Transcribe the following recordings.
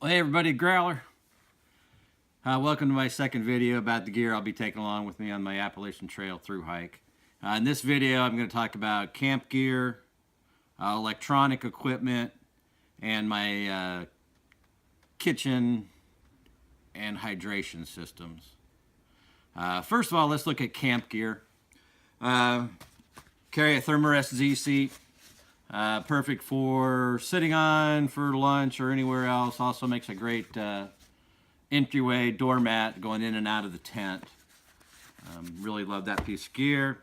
Well, hey everybody, Growler. Welcome to my second video about the gear I'll be taking along with me on my Appalachian Trail through hike. In this video, I'm going to talk about camp gear, electronic equipment, and my kitchen and hydration systems. First of all, let's look at camp gear. Carry a Thermarest Z seat. Perfect for sitting on for lunch or anywhere else. Also makes a great entryway doormat going in and out of the tent. Really love that piece of gear.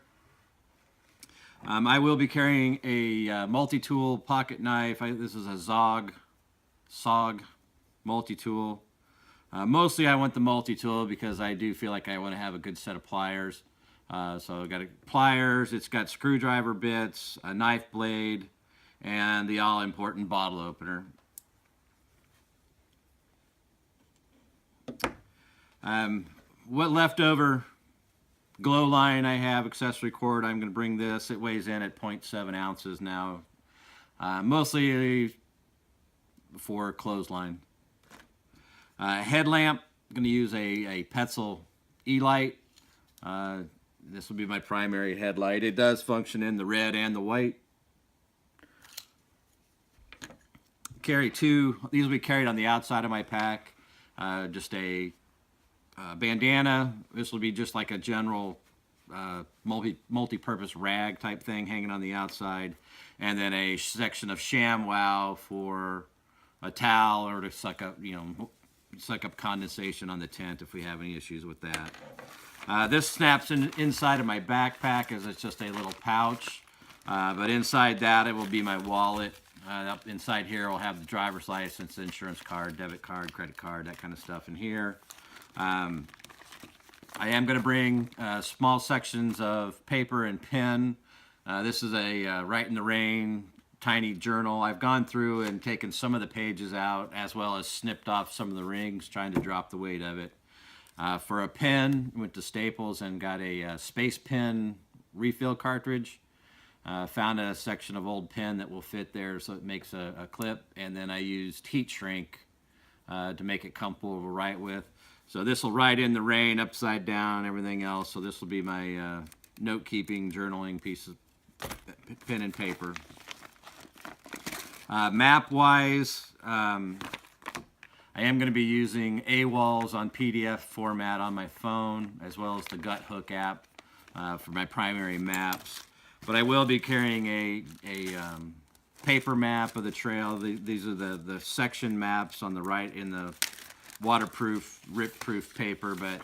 I will be carrying a multi-tool pocket knife. This is a SOG multi-tool. Mostly I want the multi-tool because I do feel like I want to have a good set of pliers. So I've got pliers, it's got screwdriver bits, a knife blade, and the all-important bottle opener. What leftover glow line I have, accessory cord, I'm going to bring this. It weighs in at 0.7 ounces now. Mostly for clothesline. Headlamp, I'm going to use a Petzl E-light. This will be my primary headlight. It does function in the red and the white. Carry two. These will be carried on the outside of my pack. Just a bandana. This will be just like a general multi-purpose rag type thing hanging on the outside, and then a section of ShamWow for a towel or to suck up, suck up condensation on the tent if we have any issues with that. This snaps inside of my backpack as it's just a little pouch, but inside that it will be my wallet. Up inside here we'll have the driver's license, insurance card, debit card, credit card, that kind of stuff in here. I am going to bring small sections of paper and pen. This is a Write in the Rain tiny journal. I've gone through and taken some of the pages out as well as snipped off some of the rings, trying to drop the weight of it. For a pen, went to Staples and got a Space Pen refill cartridge. Found a section of old pen that will fit there, so it makes a clip, and then I used heat shrink to make it comfortable to write with. So this will write in the rain, upside down, everything else. So this will be my note-keeping, journaling piece of pen and paper. Map-wise, I am going to be using AWOLs on PDF format on my phone, as well as the Guthook app for my primary maps. But I will be carrying a paper map of the trail. These are the section maps on the right in the waterproof, rip-proof paper, but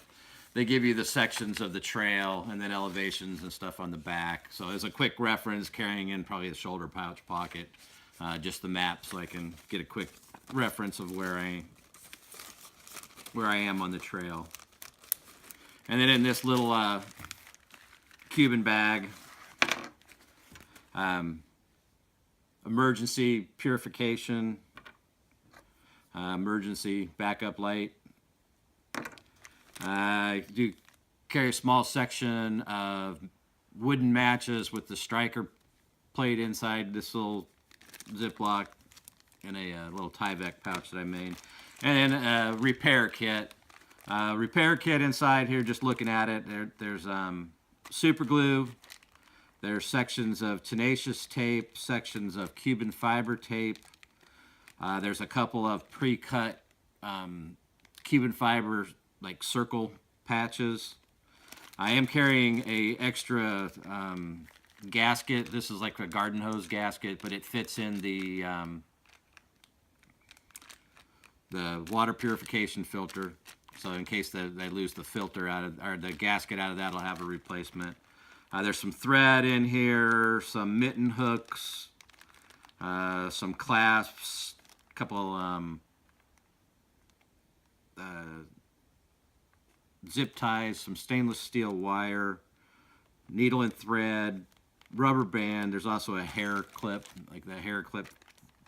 they give you the sections of the trail and then elevations and stuff on the back. So as a quick reference, carrying in probably the shoulder pouch pocket, just the map so I can get a quick reference of where I am on the trail. And then in this little Cuban bag, emergency purification, emergency backup light. I do carry a small section of wooden matches with the striker plate inside this little Ziploc in a little Tyvek pouch that I made. And then a repair kit. Repair kit inside here, just looking at it, there's super glue. There's sections of tenacious tape, sections of Cuban fiber tape. There's a couple of pre-cut Cuban fiber like circle patches. I am carrying a extra gasket. This is like a garden hose gasket, but it fits in the water purification filter. So in case they lose the filter out of, or the gasket out of that, I'll have a replacement. There's some thread in here, some mitten hooks, some clasps, a couple zip ties, some stainless steel wire, needle and thread, rubber band. There's also a hair clip, like the hair clip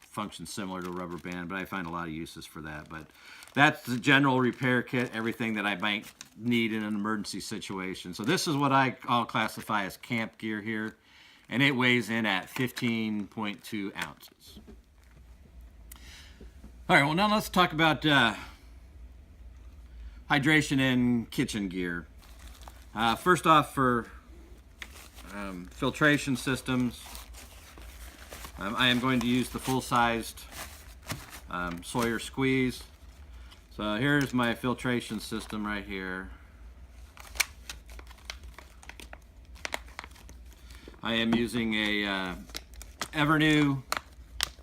functions similar to a rubber band, but I find a lot of uses for that. But that's the general repair kit, everything that I might need in an emergency situation. So this is what I'll classify as camp gear here, and it weighs in at 15.2 ounces. All right, well, now let's talk about hydration in kitchen gear. First off, for filtration systems, I am going to use the full-sized Sawyer squeeze. So here's my filtration system right here. I am using a Evernew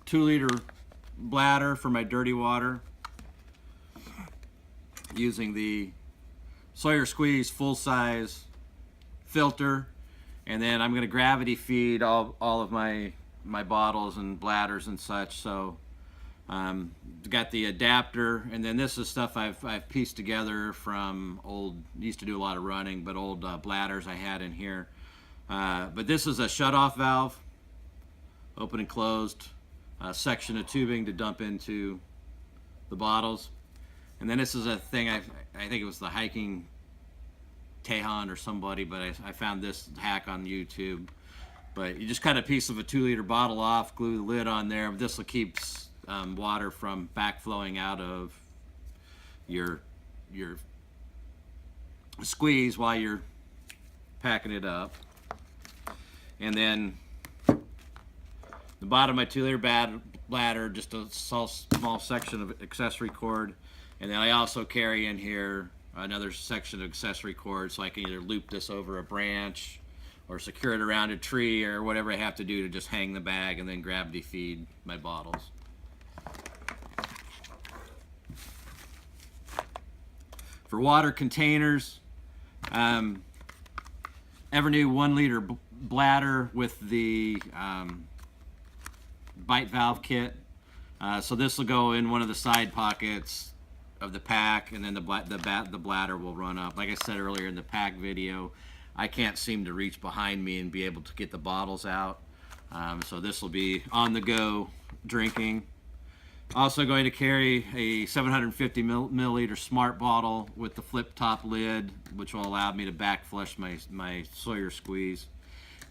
2-liter bladder for my dirty water, using the Sawyer squeeze full-size filter, and then I'm going to gravity feed all of my bottles and bladders and such. So got the adapter, and then this is stuff I've pieced together from old, used to do a lot of running, but old bladders I had in here. But this is a shut-off valve, open and closed, section of tubing to dump into the bottles. And then this is a thing, I think it was the Hiking Tejon or somebody, but I found this hack on YouTube. But you just cut a piece of a 2-liter bottle off, glue the lid on there. This will keep water from backflowing out of your squeeze while you're packing it up. And then the bottom of my 2-liter bladder, just a small section of accessory cord. And then I also carry in here another section of accessory cord, so I can either loop this over a branch or secure it around a tree or whatever I have to do to just hang the bag and then gravity feed my bottles. For water containers, Evernew 1-liter bladder with the bite valve kit. So this will go in one of the side pockets of the pack, and then the bladder will run up. Like I said earlier in the pack video, I can't seem to reach behind me and be able to get the bottles out. So this will be on the go drinking. Also going to carry a 750 milliliter smart bottle with the flip top lid, which will allow me to back flush my Sawyer squeeze.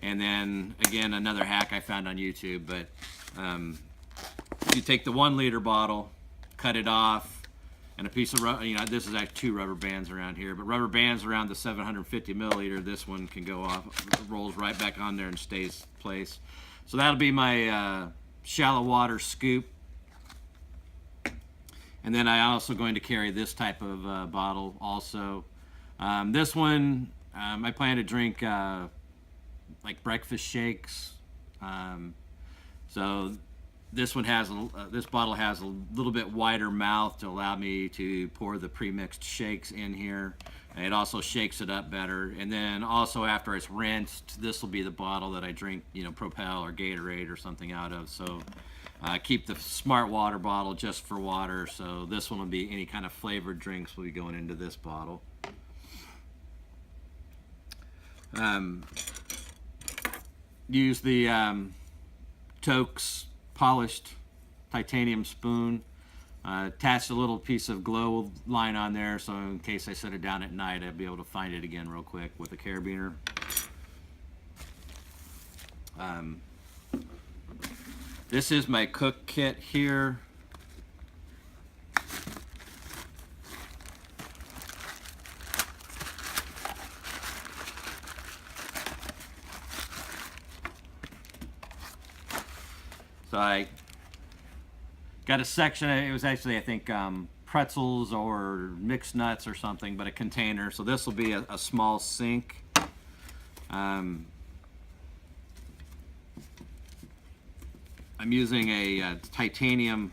And then again, another hack I found on YouTube, but you take the 1-liter bottle, cut it off, and a piece of rubber, this is actually 2 rubber bands around here, but rubber bands around the 750 milliliter, this one can go off, rolls right back on there and stays place. So that'll be my shallow water scoop. And then I also going to carry this type of bottle also. This one, I plan to drink like breakfast shakes. So this one has this bottle has a little bit wider mouth to allow me to pour the pre-mixed shakes in here. And it also shakes it up better. And then also after it's rinsed, this will be the bottle that I drink, Propel or Gatorade or something out of. So keep the smart water bottle just for water. So this one will be any kind of flavored drinks will be going into this bottle. Use the Toke's polished titanium spoon. Attached a little piece of glow line on there, so in case I set it down at night, I'd be able to find it again real quick with a carabiner. This is my cook kit here. So I got a section, it was actually, I think, pretzels or mixed nuts or something, but a container. So this will be a small sink. I'm using a titanium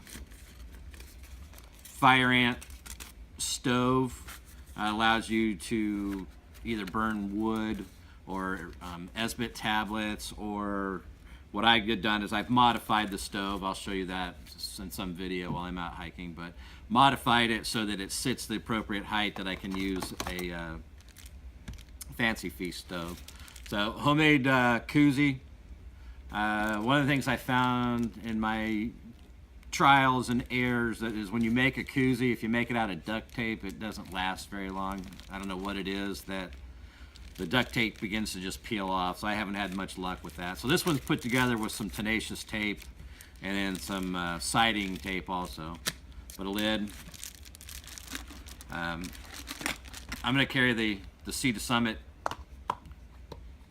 fire ant stove. Allows you to either burn wood or Esbit tablets, or what I've done is I've modified the stove. I'll show you that in some video while I'm out hiking, but modified it so that it sits the appropriate height that I can use a fancy feast stove. So homemade koozie. One of the things I found in my trials and errors that is when you make a koozie, if you make it out of duct tape, it doesn't last very long. I don't know what it is that the duct tape begins to just peel off, so I haven't had much luck with that. So this one's put together with some tenacious tape and then some siding tape also. with a lid. I'm going to carry the Sea to Summit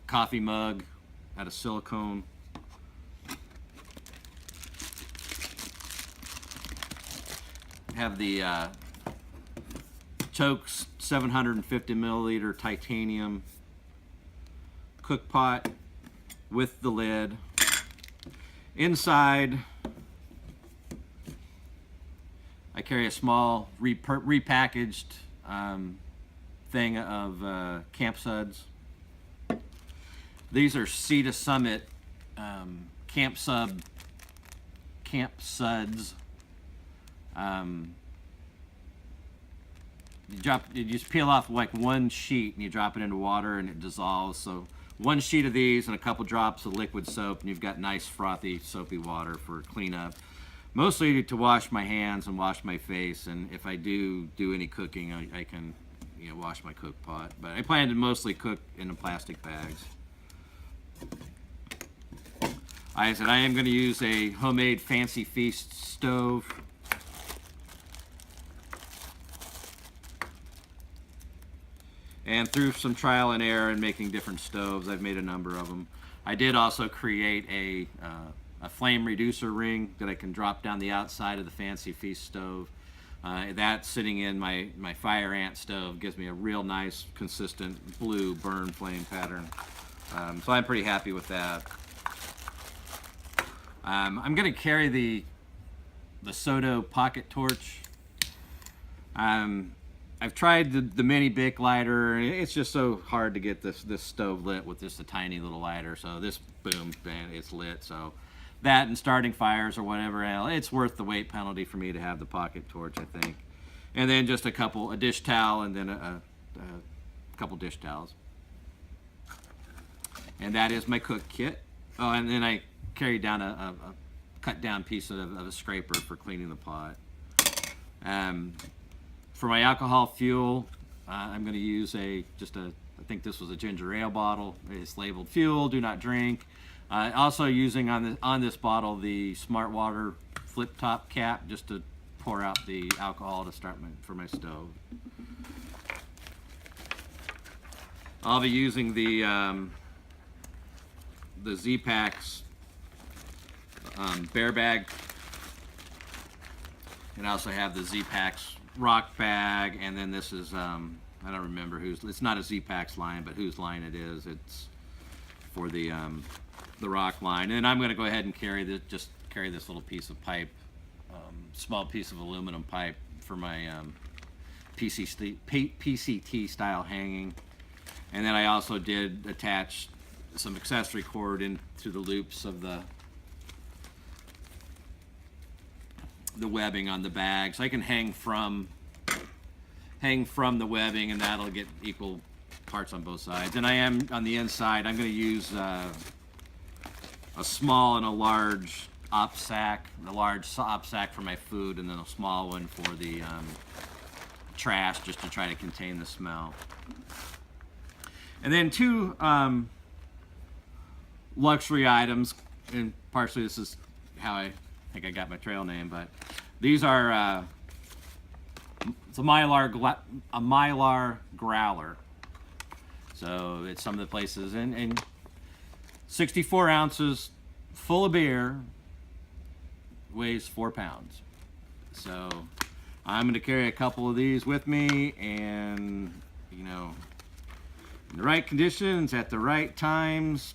coffee mug out of silicone. Have the Toke's 750 milliliter titanium cook pot with the lid. Inside, I carry a small repackaged thing of camp suds. These are Sea to Summit camp suds. You just peel off like one sheet and you drop it into water and it dissolves. So one sheet of these and a couple drops of liquid soap and you've got nice frothy soapy water for cleanup. Mostly to wash my hands and wash my face, and if I do any cooking, I can wash my cook pot. But I plan to mostly cook in the plastic bags. I said I am going to use a homemade Fancy Feast stove. And through some trial and error in making different stoves, I've made a number of them. I did also create a flame reducer ring that I can drop down the outside of the Fancy Feast stove. That sitting in my fire ant stove gives me a real nice, consistent blue burn flame pattern. So I'm pretty happy with that. I'm going to carry the Soto pocket torch. I've tried the mini Bic lighter, and it's just so hard to get this stove lit with just a tiny little lighter. So this, boom, bang, it's lit. So that and starting fires or whatever else, it's worth the weight penalty for me to have the pocket torch, I think. And then just a dish towel, and then a couple dish towels. And that is my cook kit. Oh, and then I carried down a cut down piece of a scraper for cleaning the pot. For my alcohol fuel, I'm going to use I think this was a ginger ale bottle. It's labeled fuel, do not drink. Also using on this bottle the Smart Water flip top cap just to pour out the alcohol to start for my stove. I'll be using the Z-Packs bear bag, and I also have the Z-Packs rock bag, and then this is I don't remember it's not a Z-Packs line, but whose line it is. It's for the rock line. And I'm going to go ahead and carry this little piece of pipe, small piece of aluminum pipe for my PCT style hanging. And then I also did attach some accessory cord into the loops of the webbing on the bag, so I can hang from the webbing, and that'll get equal parts on both sides. And I am on the inside. I'm going to use a small and a large op sack. The large op sack for my food, and then a small one for the trash, just to try to contain the smell. And then two luxury items, and partially this is how I think I got my trail name, but these are it's a Mylar growler. So it's some of the places, and 64 ounces full of beer, weighs 4 pounds. So I'm going to carry a couple of these with me, and in the right conditions at the right times,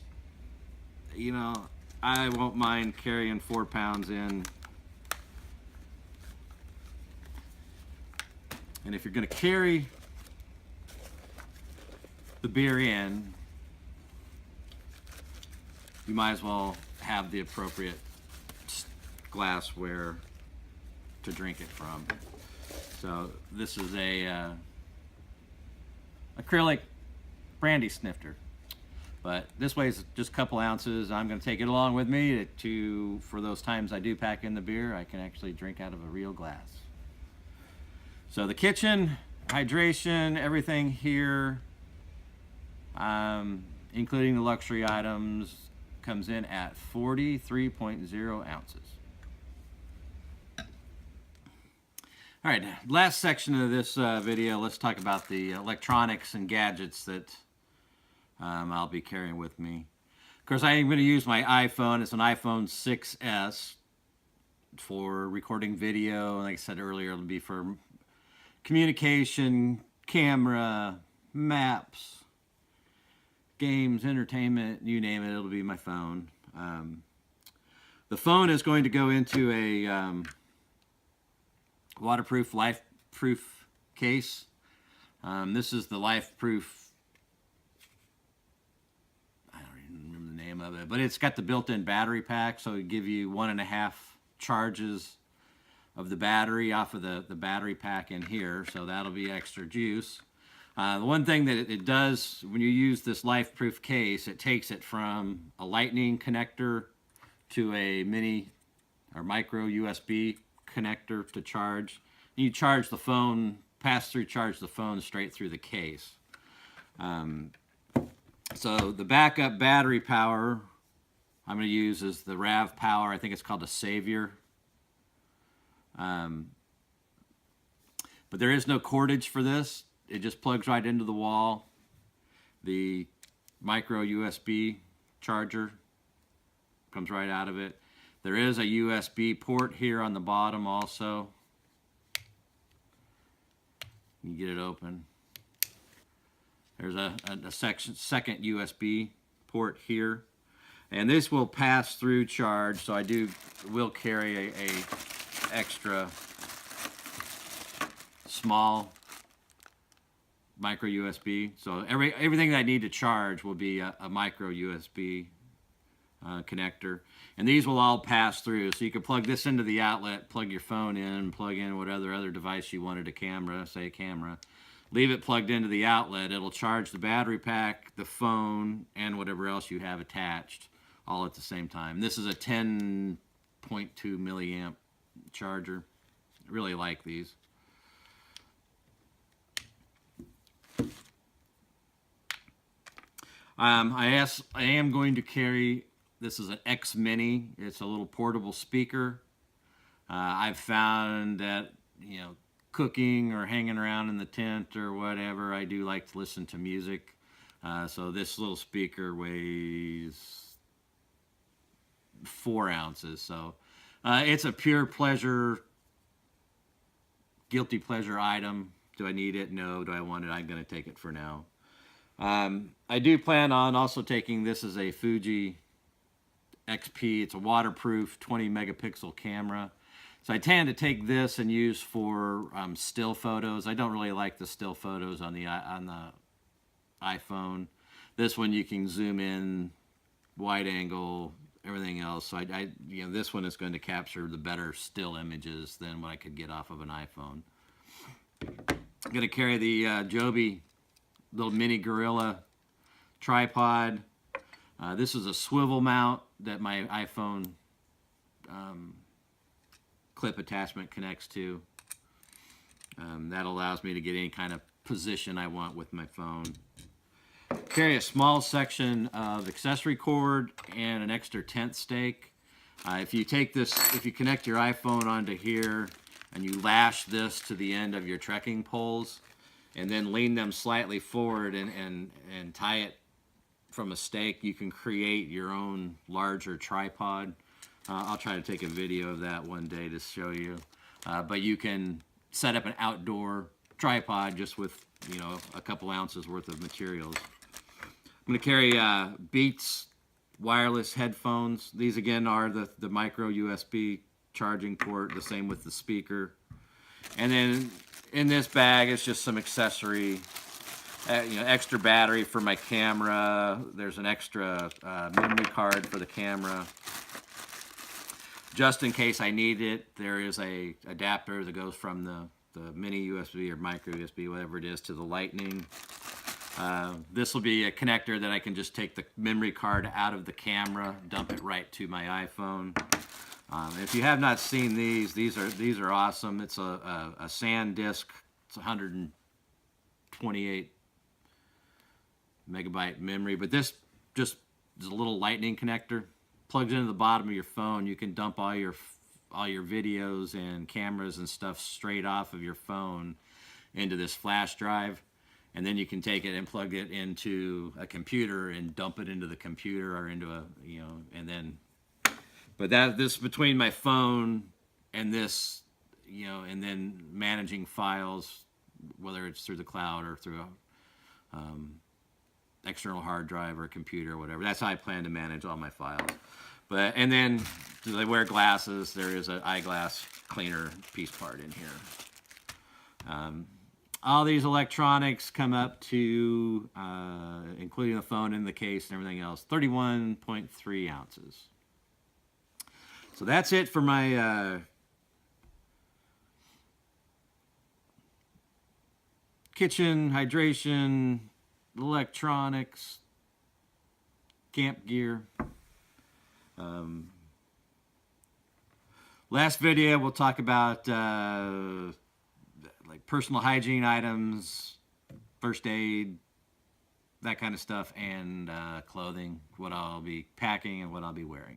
I won't mind carrying 4 pounds in. And if you're going to carry the beer in, you might as well have the appropriate glassware to drink it from. So this is a acrylic brandy snifter. But this weighs just a couple ounces. I'm going to take it along with me for those times I do pack in the beer, I can actually drink out of a real glass. So the kitchen, hydration, everything here, including the luxury items, comes in at 43.0 ounces. All right, last section of this video, let's talk about the electronics and gadgets that I'll be carrying with me. Of course, I am going to use my iPhone. It's an iPhone 6S for recording video. Like I said earlier, it'll be for communication, camera, maps, games, entertainment, you name it, it'll be my phone. The phone is going to go into a waterproof, life-proof case. This is the life-proof, I don't even remember the name of it, but it's got the built-in battery pack, so it give you 1.5 charges of the battery off of the battery pack in here, so that'll be extra juice. The one thing that it does when you use this life-proof case, it takes it from a lightning connector to a mini or micro USB connector to charge. You charge the phone, pass-through charge the phone straight through the case. So the backup battery power I'm going to use is the RAV Power. I think it's called a Savior. But there is no cordage for this. It just plugs right into the wall. The micro USB charger comes right out of it. There is a USB port here on the bottom also. You get it open. There's a second USB port here. And this will pass through charge, so I will carry a extra small micro USB. So everything that I need to charge will be a micro USB connector. And these will all pass through. So you can plug this into the outlet, plug your phone in, plug in whatever other device you wanted, a camera, say a camera. Leave it plugged into the outlet. It'll charge the battery pack, the phone, and whatever else you have attached all at the same time. This is a 10.2 milliamp charger. I really like these. I am going to carry, this is an X Mini. It's a little portable speaker. I've found that, cooking or hanging around in the tent or whatever, I do like to listen to music. So this little speaker weighs 4 ounces. So it's a pure pleasure, guilty pleasure item. Do I need it? No. Do I want it? I'm going to take it for now. I do plan on also taking this as a Fuji XP. It's a waterproof 20 megapixel camera. So I tend to take this and use for still photos. I don't really like the still photos on the iPhone. This one you can zoom in, wide angle, everything else. So this one is going to capture the better still images than what I could get off of an iPhone. I'm going to carry the Joby little mini Gorilla tripod. This is a swivel mount that my iPhone clip attachment connects to. That allows me to get any kind of position I want with my phone. Carry a small section of accessory cord and an extra tent stake. If you connect your iPhone onto here and you lash this to the end of your trekking poles and then lean them slightly forward and tie it from a stake, you can create your own larger tripod. I'll try to take a video of that one day to show you. But you can set up an outdoor tripod just with, a couple ounces worth of materials. I'm going to carry Beats wireless headphones. These again are the micro USB charging port, the same with the speaker. And then in this bag is just some accessory, extra battery for my camera. There's an extra memory card for the camera. Just in case I need it, there is a adapter that goes from the mini USB or micro USB, whatever it is, to the lightning. This will be a connector that I can just take the memory card out of the camera, dump it right to my iPhone. If you have not seen these are awesome. It's a SanDisk. It's 128 megabyte memory, but this just is a little lightning connector. Plugs into the bottom of your phone. You can dump all your all your videos and cameras and stuff straight off of your phone into this flash drive, and then you can take it and plug it into a computer and dump it into the computer or into a, you know, and then, but this between my phone and this, you know, and then managing files, whether it's through the cloud or through a external hard drive or computer or whatever. That's how I plan to manage all my files. But, and then do I wear glasses? There is an eyeglass cleaner piece part in here. All these electronics come up to, including the phone in the case and everything else, 31.3 ounces. So that's it for my kitchen, hydration, electronics, camp gear. Last video we'll talk about like personal hygiene items, first aid, that kind of stuff, and clothing, what I'll be packing and what I'll be wearing.